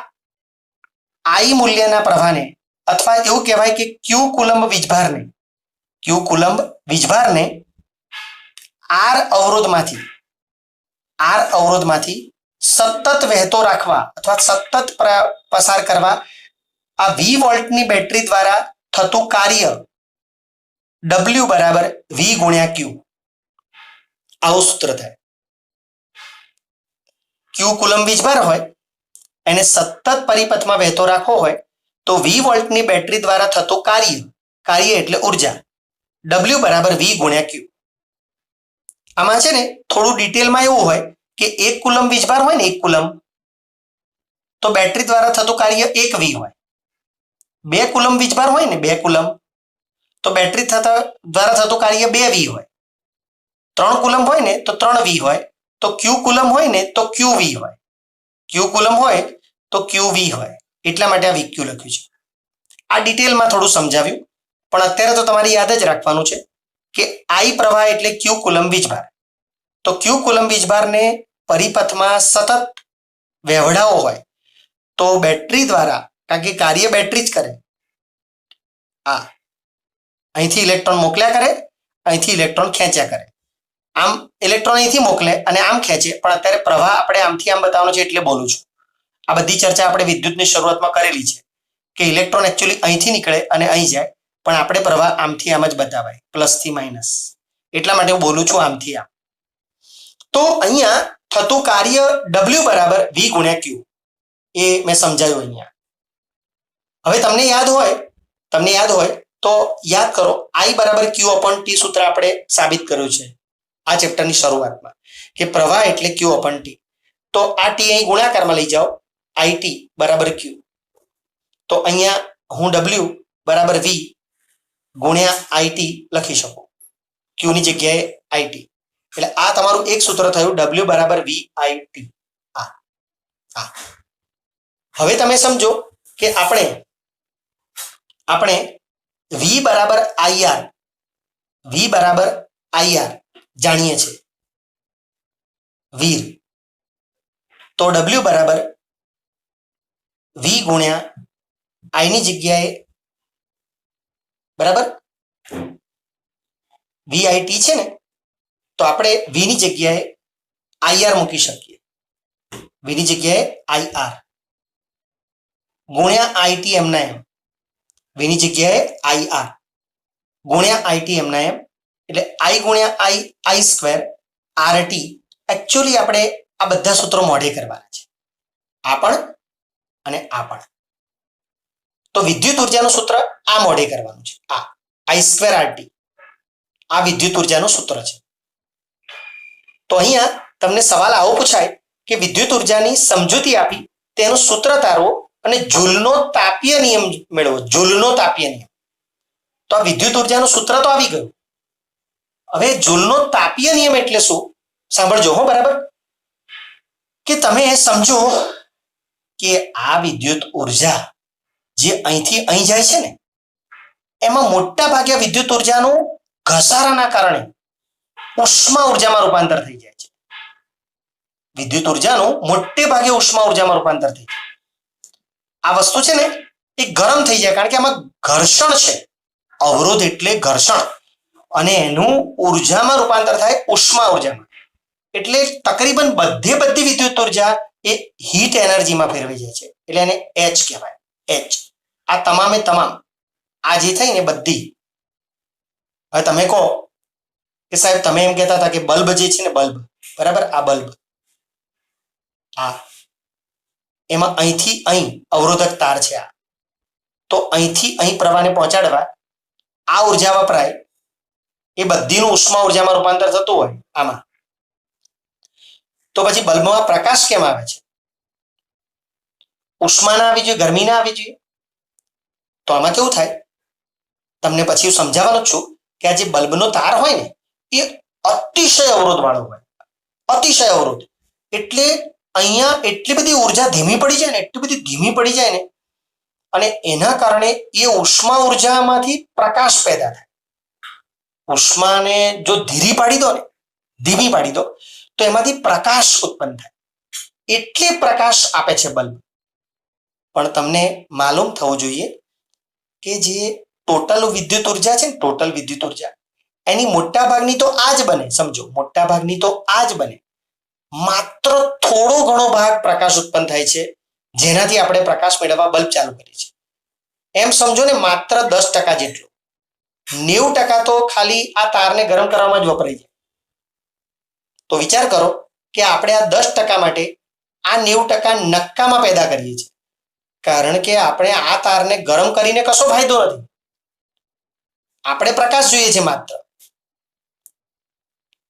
I મૂલ્યના પ્રવાહને, અથવા એવું કહેવાય કે ક્યુ કુલંબ વીજભારને R અવરોધમાંથી સતત વહેતો રાખવા અથવા સતત પસાર કરવા આ 20 વોલ્ટની બેટરી દ્વારા થતું કાર્ય W બરાબર V × Q. આવું સૂત્ર થાય. ક્યુ કુલંબ વીજભાર હોય, એને સતત પરિપથમાં વહેતો રાખવો હોય તો 20 વોલ્ટની બેટરી દ્વારા થતું કાર્ય એટલે ઉર્જા W બરાબર V × Q. આમાં છે ને થોડું ડિટેલમાં એવું હોય કે 1 કુલંબ વીજભાર હોય ને, 1 કુલંબ, તો બેટરી દ્વારા થતું કાર્ય 1 વી હોય. 2 કુલમ વીજભાર હોય ને 2 કુલમ, તો બેટરી દ્વારા થતું કાર્ય 2 વી હોય. 3 કુલમ હોય ને તો 3 વી હોય. તો ક્યુ કુલમ હોય ને તો ક્યુ વી હોય. ક્યુ કુલમ હોય તો ક્યુ વી હોય. એટલા માટે આ વીક્યુ લખ્યું છે. આ ડિટેલમાં થોડું સમજાવ્યું, પણ અત્યારે તો તમારે યાદ જ રાખવાનું છે કે આઈ પ્રવાહ એટલે ક્યુ કુલમ વીજભાર. તો ક્યુ કુલમ વીજભારને પરિપથમાં સતત વહેવડાવો હોય તો બેટરી દ્વારા, કારણ કે કાર્ય બેટરી જ કરે, અહીંથી ઇલેક્ટ્રોન મોકલ્યા કરે, અહીંથી ઇલેક્ટ્રોન ખેંચ્યા કરે. આમ ઇલેક્ટ્રોન અહીંથી મોકલે અને આમ ખેંચે, પણ અત્યારે પ્રવાહ આપણે આમથી આમ બતાવવાનો છે એટલે બોલું છું. આ બધી ચર્ચા આપણે વિદ્યુતની શરૂઆતમાં કરેલી છે કે ઇલેક્ટ્રોન એકચ્યુઅલી અહીંથી નીકળે અને અહીં જાય, પણ આપણે પ્રવાહ આમથી આમ જ બતાવાય, પ્લસથી માઇનસ. એટલા માટે હું બોલું છું આમથી આમ. તો અહીંયા થતું કાર્ય W બરાબર V ગુણ્યા Q, એ મેં સમજાયું અહીંયા. હવે તમને યાદ હોય તો યાદ કરો, I બરાબર Q અપોન T સૂત્ર આપણે સાબિત કર્યું છે આ ચેપ્ટરની શરૂઆતમાં કે પ્રવાહ એટલે Q અપોન T. તો આ T અહીં ગુણાકારમાં લઈ જાઓ, IT બરાબર Q. તો અહીંયા હું W બરાબર V ગુણ્યા IT લખી શકું, Q ની જગ્યાએ IT. એટલે આ તમારું એક સૂત્ર થયું, W બરાબર VIT. હવે તમે સમજો કે આપણે V બરાબર IR જાણીએ છીએ, વીર. તો W બરાબર V ગુણ્યા I ની જગ્યાએ બરાબર VIT છે ને, તો આપણે V ની જગ્યાએ IR મૂકી શકીએ. V ની જગ્યાએ IR ગુણ્યા IT એમના એમ, V ની જગ્યાએ IR ગુણ્યા IT એમના એમ, એટલે I ગુણ્યા I સ્ક્વેર RT. એકચ્યુઅલી આપણે આ બધા સૂત્રો મોઢે કરવાના છે, આ પણ અને આ પણ. તો વિદ્યુત ઉર્જાનું સૂત્ર આ મોઢે કરવાનું છે, આ I સ્ક્વેર RT. આ વિદ્યુત ઉર્જાનું સૂત્ર છે. તો અહીંયા તમને સવાલ આવો પૂછાય કે વિદ્યુત ઉર્જાની સમજૂતી આપી, તેનું સૂત્ર તારવો અને જૂલનો તાપીય નિયમ મેળવો. જૂલનો તાપીય નિયમ. તો આ વિદ્યુત ઉર્જાનું સૂત્ર તો આવી ગયું. હવે જૂલનો તાપીય નિયમ એટલે શું, સાંભળજો હો બરાબર. કે તમે સમજો કે આ વિદ્યુત ઉર્જા જે અહીંથી અહીં જાય છે ને, એમાં મોટા ભાગે વિદ્યુત ઉર્જાનું ઘસારાના કારણે ઉષ્મા ઉર્જામાં રૂપાંતર થઈ જાય છે. વિદ્યુત ઉર્જાનું મોટે ભાગે ઉષ્મા ઉર્જામાં રૂપાંતર થઈ જાય. આ વસ્તુ છે ને એ ગરમ થઈ જાય, કારણ કે આમાં ઘર્ષણ છે. અવરોધ એટલે ઘર્ષણ, અને એનું ઉર્જામાં રૂપાંતર થાય ઉષ્મા ઉર્જામાં. એટલે તકરીબન બધી વિદ્યુત ઉર્જા એ હીટ એનર્જીમાં ફેરવાઈ જાય છે. એટલે એને H કહેવાય. H. આ તમામે તમામ આ જે થઈ ને બધી. હવે તમે કહો કે સાહેબ તમે એમ કહેતા હતા કે બલ્બ જે છે ને, બલ્બ બરાબર, આ બલ્બ, એમાં અહીંથી અહીં અવરોધક તાર છે. આ તો અહીંથી અહીં પ્રવાહને પહોંચાડવા આ ઉર્જા વપરાય, એ બધીનું ઉષ્મા ઉર્જામાં રૂપાંતર થતું હોય આમાં. તો પછી બલ્બમાં પ્રકાશ કેમ આવે છે? ઉષ્મા ના આવી જોઈએ, ગરમી ના આવી જોઈએ. તો આમાં કેવું થાય, તમને પછી હું સમજાવવાનો છું કે આ જે બલ્બનો તાર હોય ને એ અતિશય અવરોધ વાળો હોય. અતિશય અવરોધ એટલે અહીંયા એટલી બધી ઉર્જા ધીમી પડી જાય ને, અને એના કારણે એ ઉષ્મા ઉર્જામાંથી પ્રકાશ પેદા થાય. ઉષ્માને જો ધીમી પાડી દો તો એમાંથી પ્રકાશ ઉત્પન્ન થાય. એટલે પ્રકાશ આપે છે બલ્બ. પણ તમને માલુમ થવું જોઈએ કે જે ટોટલ વિદ્યુત ઉર્જા છે ને, ટોટલ વિદ્યુત ઉર્જા, એની મોટા ભાગની તો આ જ બને. સમજો, મોટા ભાગની તો આ જ બને. માત્ર થોડો ઘણો ભાગ પ્રકાશ ઉત્પન્ન થાય છે, જેનાથી આપણે પ્રકાશ મેળવવા બલ્બ ચાલુ કરીએ છીએ. એમ સમજો ને, માત્ર 10% જેટલું. 90% તો ખાલી આ તારને ગરમ કરવામાં જ વપરાય છે. તો વિચાર કરો કે આપણે આ 10% માટે આ 90% નક્કામાં પેદા કરીએ છીએ, કારણ કે આપણે આ તારને ગરમ કરીને કશો ફાયદો નથી. આપણે પ્રકાશ જોઈએ છે માત્ર.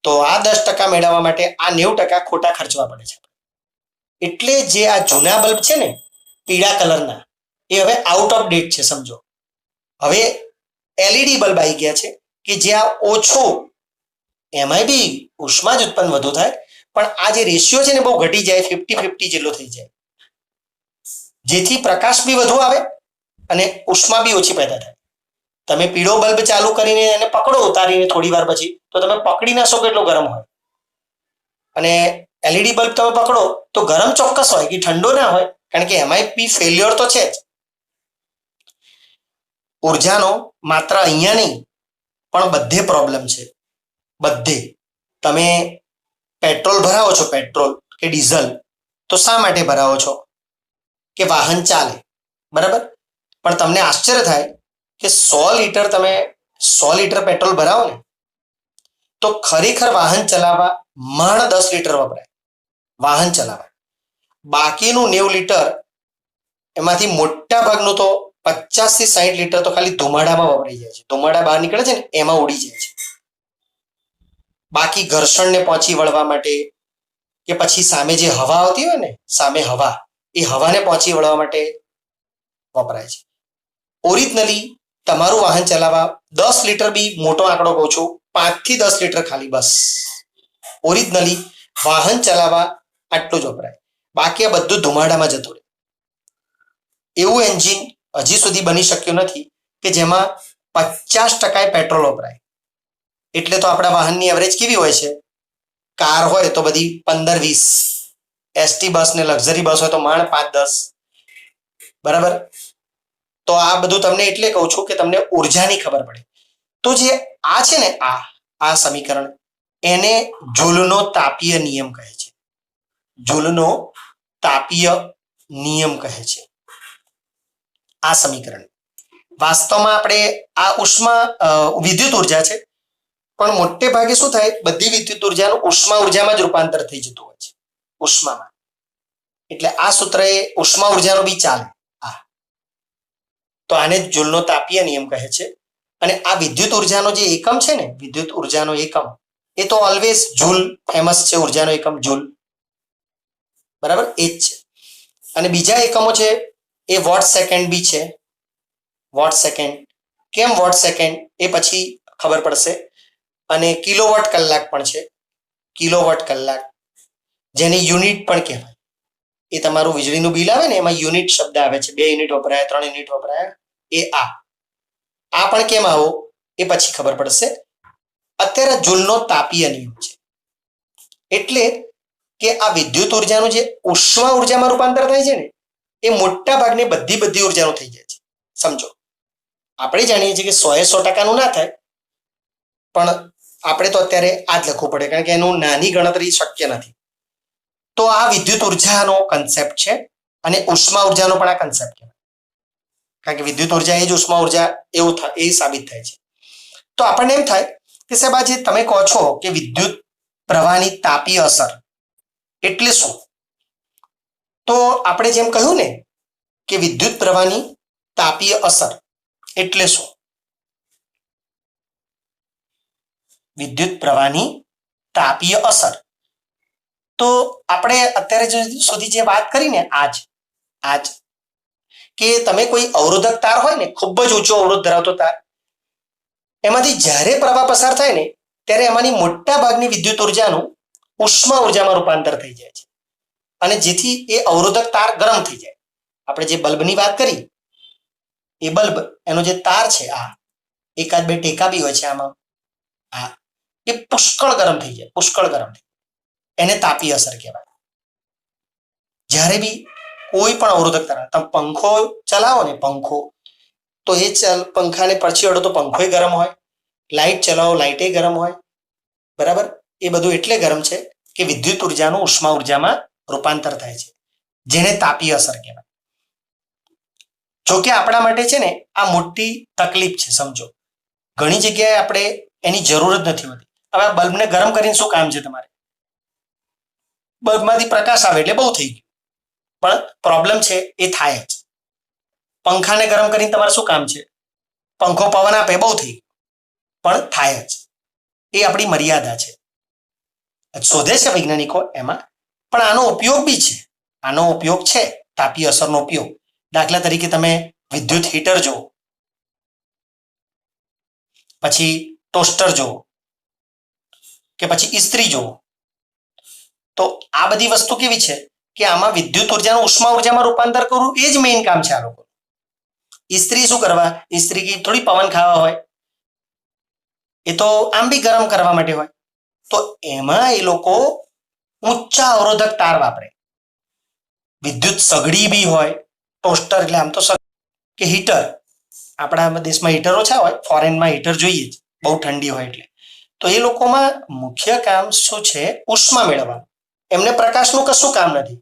તો આ 10% મેળવવા માટે આ 90% ખોટા ખર્ચવા પડે છે. એટલે જે આ જૂના બલ્બ છે ને પીળા કલરના, એ હવે આઉટ ઓફ ડેટ છે. સમજો હવે એલઈડી બલ્બ આવી ગયા છે કે જ્યાં ઓછો, એમાંય બી ઉષ્મા જ ઉત્પન્ન વધુ થાય, પણ આ જે રેશિયો છે ને બહુ ઘટી જાય, 50-50 જેટલો થઈ જાય, જેથી પ્રકાશ બી વધુ આવે અને ઉષ્મા બી ઓછી પેદા થાય. તમે પીળો બલ્બ ચાલુ કરીને એને પકડો ઉતારીને થોડી વાર પછી, તો તમે પકડી ના શકો એટલો ગરમ હોય. અને એલઈડી બલ્બ તમે પકડો તો ગરમ ચોક્કસ હોય, કે ઠંડો ના હોય, કારણ કે એમાંય બી ફેલ્યોર તો છે જ. ઉર્જાનો માત્ર અહીંયા નહીં પણ બધે પ્રોબ્લેમ છે. બધે તમે પેટ્રોલ ભરાવો છો, પેટ્રોલ કે ડીઝલ, તો શા માટે ભરાવો છો? કે વાહન ચાલે, બરાબર. પણ તમને આશ્ચર્ય થાય કે 100 લીટર પેટ્રોલ ભરાવો ને તો ખરેખર વાહન ચલાવવા માંડ 10 લીટર વપરાય વાહન ચલાવવા. બાકીનું 90 લીટર એમાંથી મોટા ભાગનું તો 50 થી 60 લીટર તો ખાલી ધુમાડામાં વપરાઈ જાય છે. ધુમાડા બહાર નીકળે છે ને એમાં ઉડી જાય છે. બાકી ઘર્ષણને પહોંચી વળવા માટે, કે પછી સામે જે હવા આવતી હોય ને, સામે હવા, એ હવાને પહોંચી વળવા માટે વપરાય છે. ઓરિજિનલી તમારું વાહન ચલાવવા 10 લીટર બી મોટો આંકડો કહું છું, 5 થી 10 લીટર ખાલી, બસ ઓરિજિનલી વાહન ચલાવવા આટલું જ વપરાય. બાકી આ બધું ધુમાડામાં જતું રહે. એવું એન્જિન હજી સુધી બની શક્યું નથી કે જેમાં 50% પેટ્રોલ વપરાય. એટલે તો આપણા વાહનની એવરેજ કેવી હોય છે? કાર હોય તો બધી 15-20, એસટી બસ ને લક્ઝરી બસ હોય તો માંડ 5-10, બરાબર. તો આ બધું તમને એટલે કહું છું કે તમને ઉર્જાની ખબર પડે. તો જે આ છે ને, આ સમીકરણ, એને જૂલનો તાપીય નિયમ કહે છે. જૂલનો તાપીય નિયમ કહે છે આ સમીકરણ. વાસ્તવમાં આપણે આ ઉષ્મા વિદ્યુત ઉર્જા છે, પણ મોટે ભાગે શું થાય, બધી વિદ્યુત ઉર્જાનું ઉષ્મા ઉર્જામાં જ રૂપાંતર થઈ જતું હોય છે, ઉષ્મામાં. એટલે આ સૂત્ર એ ઉષ્મા ઉર્જાનો બી ચાલે. તો આને જૂલનો તાપીય નિયમ કહે છે. અને આ વિદ્યુત ઉર્જાનો જે એકમ છે ને, વિદ્યુત ઉર્જાનો એકમ, એ તો ઓલવેઝ જૂલ ફેમસ છે. ઉર્જાનો એકમ જૂલ, બરાબર, એ જ છે. અને બીજા એકમો છે એ વોટ સેકન્ડ બી છે. વોટ સેકન્ડ, કેમ વોટ સેકન્ડ એ પછી ખબર પડશે. અને કિલોવોટ કલાક પણ છે. કિલોવોટ કલાક, જેને યુનિટ પણ કહેવાય. એ તમારું વીજળીનું બિલ આવે ને, એમાં યુનિટ શબ્દ આવે છે. 2 યુનિટ વપરાયા, 3 યુનિટ વપરાયા, એ આ પણ કેમ આવો એ પછી ખબર પડશે. અત્યારે જૂલનો તાપીય નિયમ છે. એટલે કે આ વિદ્યુત ઉર્જાનું જે ઉષ્મા ઉર્જામાં રૂપાંતર થાય છે ને, એ મોટા ભાગની બધી ઉર્જાનું થઈ જાય છે. સમજો, આપણે જાણીએ છીએ કે 100% ના થાય, પણ આપણે તો અત્યારે આ જ લખવું પડે, કારણ કે એનું નાની ગણતરી શક્ય નથી. તો આ વિદ્યુત ઉર્જાનો કન્સેપ્ટ છે, અને ઉષ્મા ઉર્જાનો પણ આ કન્સેપ્ટ કહેવાય. કારણ કે વિદ્યુત ઉર્જા એ જ ઉષ્મા ઉર્જા એવું એ સાબિત થાય છે. તો આપણને એમ થાય કે સાહેબ, આ જે તમે કહો છો કે વિદ્યુત પ્રવાહની તાપીય અસર એટલે શું? તો આપણે જેમ કહ્યું ને કે વિદ્યુત પ્રવાહની તાપીય અસર એટલે શું? વિદ્યુત પ્રવાહની તાપીય અસર, તો આપણે અત્યારે સુધી જે વાત કરી ને, આજ કે તમે કોઈ અવરોધક તાર હોય ને, ખૂબ જ ઊંચો અવરોધ ધરાવતો તાર, એમાંથી જ્યારે પ્રવાહ પસાર થાય ને, ત્યારે એમાંની મોટા ભાગની વિદ્યુત ઉર્જાનું ઉષ્મા ઉર્જામાં રૂપાંતર થઈ જાય છે. અને જેથી એ અવરોધક તાર ગરમ થઈ જાય. આપણે જે બલ્બની વાત કરી, એ બલ્બ, એનો જે તાર છે, એકાદ બે ટેકા બી હોય છે આમાં, એ પુષ્કળ ગરમ થઈ જાય, પુષ્કળ ગરમ થઈ જાય. એને તાપીય અસર કહેવાય. જ્યારે બી કોઈ પણ અવરોધક તાર, તમે પંખો ચલાવો ને, પંખો, તો એ પંખાને પરછી અડો તો પંખોય ગરમ હોય, લાઇટ ચલાવો, લાઇટે ગરમ હોય, બરાબર. એ બધું એટલે ગરમ છે કે વિદ્યુત ઉર્જાનું ઉષ્મા ઉર્જામાં રૂપાંતર થાય છે, જેને તાપીય અસર કહેવાય. જોકે આપણા માટે છે ને આ મોટી તકલીફ છે. સમજો, ઘણી જગ્યાએ આપણે એની જરૂર જ નથી હોતી. હવે આ બલ્બને ગરમ કરીને શું કામ છે તમારે? બલ્બમાંથી પ્રકાશ આવે એટલે બહુ થઈ ગયું, પણ પ્રોબ્લેમ છે એ થાય જ. પંખાને ગરમ કરીને તમારે શું કામ છે? પંખો પવન આપે, બહુ થઈ ગયું, પણ થાય જ. એ આપણી મર્યાદા છે. શોધે છે વૈજ્ઞાનિકો એમાં, પણ આનો ઉપયોગ બી છે. આનો ઉપયોગ છે, તાપીય અસરનો ઉપયોગ. દાખલા તરીકે તમે વિદ્યુત હીટર જુઓ, પછી ટોસ્ટર જુઓ, કે પછી ઇસ્ત્રી જુઓ, તો આ બધી વસ્તુ કેવી છે કે આમાં વિદ્યુત ઉર્જાનું ઉષ્મા ઉર્જામાં રૂપાંતર કરવું એ જ મેઇન કામ છે આ લોકો. ઇસ્ત્રી શું કરવા? ઇસ્ત્રી કી થોડી પવન ખાવા હોય, એ તો આમ બી ગરમ કરવા માટે હોય. તો એમાં એ લોકો ઊંચા અવરોધક તાર વાપરે. વિદ્યુત સગડી બી હોય, ટોસ્ટર એટલે આમ તો કે હીટર, આપણા દેશમાં હીટર ઓછા હોય, ફોરેનમાં હીટર જોઈએ જ, બહુ ઠંડી હોય એટલે. તો એ લોકોમાં મુખ્ય કામ શું છે? ઉષ્મા મેળવવાનું. એમને પ્રકાશનું કશું કામ નથી,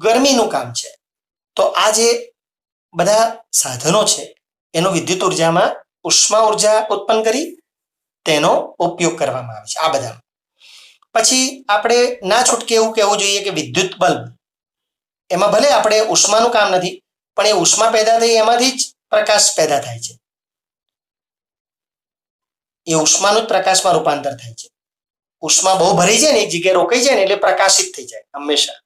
ગરમીનું કામ છે. તો આ જે બધા સાધનો છે એનો વિદ્યુત ઉર્જામાં ઉષ્મા ઉર્જા ઉત્પન્ન કરી તેનો ઉપયોગ કરવામાં આવે છે આ બધા. પછી આપણે ના છૂટકે એવું કહેવું જોઈએ કે વિદ્યુત બલ્બ, એમાં ભલે આપણે ઉષ્માનું કામ નથી, પણ એ ઉષ્મા પેદા થઈ એમાંથી જ પ્રકાશ પેદા થાય છે. એ ઉષ્માનું જ પ્રકાશમાં રૂપાંતર થાય છે. ઉષ્મા બહુ ભરી જાય ને, એક જગ્યાએ રોકાઈ જાય ને એટલે પ્રકાશિત થઈ જાય હંમેશા.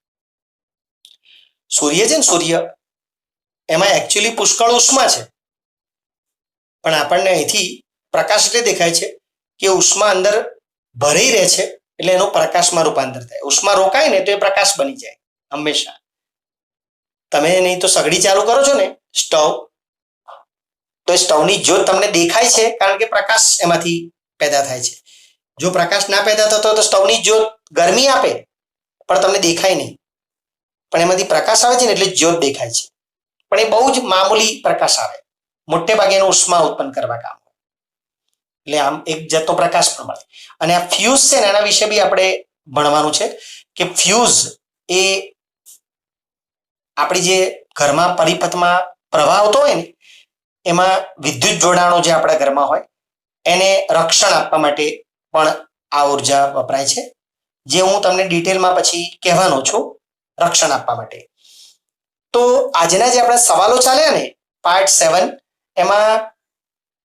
સૂર્ય છે ને, સૂર્ય, એમાં એકચ્યુઅલી પુષ્કળ ઉષ્મા છે, પણ આપણને અહીંથી પ્રકાશ એટલે દેખાય છે કે ઉષ્મા અંદર ભરાઈ રહે છે એટલે એનું પ્રકાશમાં રૂપાંતર થાય. ઉષ્મા રોકાય ને તો એ પ્રકાશ બની જાય હંમેશા. તમે નહીં તો સગડી ચાલુ કરો છો ને, સ્ટવ, તો સ્ટવની જ્યોત તમને દેખાય છે કારણ કે પ્રકાશ એમાંથી પેદા થાય છે. જો પ્રકાશ ના પેદા થતો તો સ્ટવની જ્યોત ગરમી આપે પણ તમને દેખાય નહીં, પણ એમાંથી પ્રકાશ આવે છે ને એટલે જ્યોત દેખાય છે. પણ એ બહુ જ મામૂલી પ્રકાશ આવે, મોટે ભાગે એનું ઉષ્મા ઉત્પન્ન કરવા કામ. એટલે આમ એક જાતનો પ્રકાશ પણ મળે. અને આ ફ્યુઝ છે ને, એના વિશે બી આપણે ભણવાનું છે કે ફ્યુઝ એ આપણી જે ઘરમાં પરિપથમાં પ્રવાહ આવતો હોય ને, એમાં વિદ્યુત જોડાણો જે આપણા ઘરમાં હોય એને રક્ષણ આપવા માટે પણ આ ઉર્જા વપરાય છે, જે હું તમને ડિટેલમાં પછી કહેવાનો છું, રક્ષણ આપવા માટે. તો આજના જે આપણા સવાલો ચાલ્યા ને, પાર્ટ 7, એમાં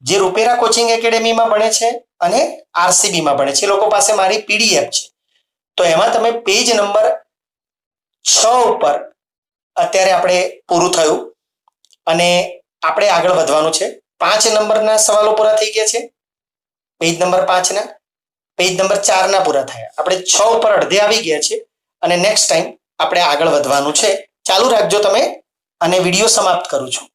જે રૂપેરા કોચિંગ એકેડેમીમાં ભણે છે અને આરસીબીમાં ભણે છે, એ લોકો પાસે મારી પીડીએફ છે. તો એમાં તમે પેજ નંબર 6 ઉપર અત્યારે આપણે પૂરું થયું અને આપણે આગળ વધવાનું છે. 5 નંબરના સવાલો પૂરા થઈ ગયા છે, પેજ નંબર 5ના, પેજ નંબર 4ના પૂરા થયા. આપણે 6 ઉપર અડધે આવી ગયા છે અને નેક્સ્ટ ટાઈમ આપણે આગળ વધવાનું છે. ચાલુ રાખજો તમે, અને વિડીયો સમાપ્ત કરું છું.